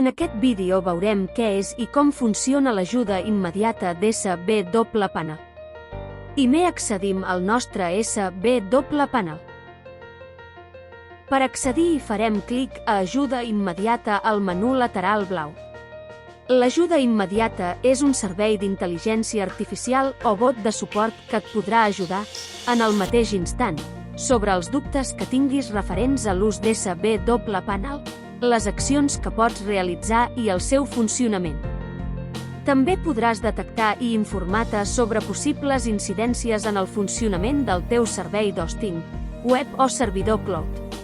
En aquest vídeo veurem què és i com funciona l'ajuda immediata d'SB Panel. Primer accedim al nostre SB Panel. Per accedir farem clic a Ajuda immediata al menú lateral blau. L'ajuda immediata és un servei d'intel·ligència artificial o bot de suport que et podrà ajudar, en el mateix instant, sobre els dubtes que tinguis referents a l'ús d'SB Panel, les accions que pots realitzar i el seu funcionament. També podràs detectar i informar-te sobre possibles incidències en el funcionament del teu servei d'hosting, web o servidor cloud.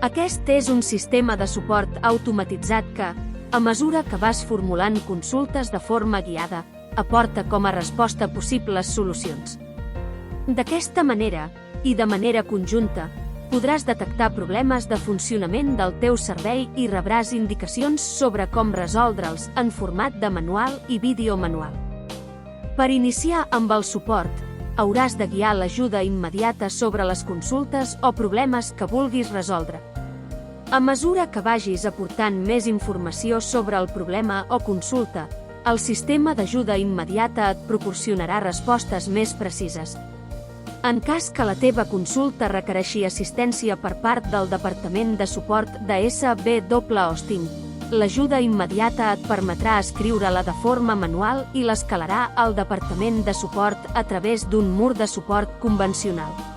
Aquest és un sistema de suport automatitzat que, a mesura que vas formulant consultes de forma guiada, aporta com a resposta possibles solucions. D'aquesta manera, i de manera conjunta, podràs detectar problemes de funcionament del teu servei i rebràs indicacions sobre com resoldre'ls en format de manual i vídeo manual. Per iniciar amb el suport, hauràs de guiar l'ajuda immediata sobre les consultes o problemes que vulguis resoldre. A mesura que vagis aportant més informació sobre el problema o consulta, el sistema d'ajuda immediata et proporcionarà respostes més precises. En cas que la teva consulta requereixi assistència per part del Departament de Suport de SB Hosting, l'ajuda immediata et permetrà escriure-la de forma manual i l'escalarà al Departament de Suport a través d'un mur de suport convencional.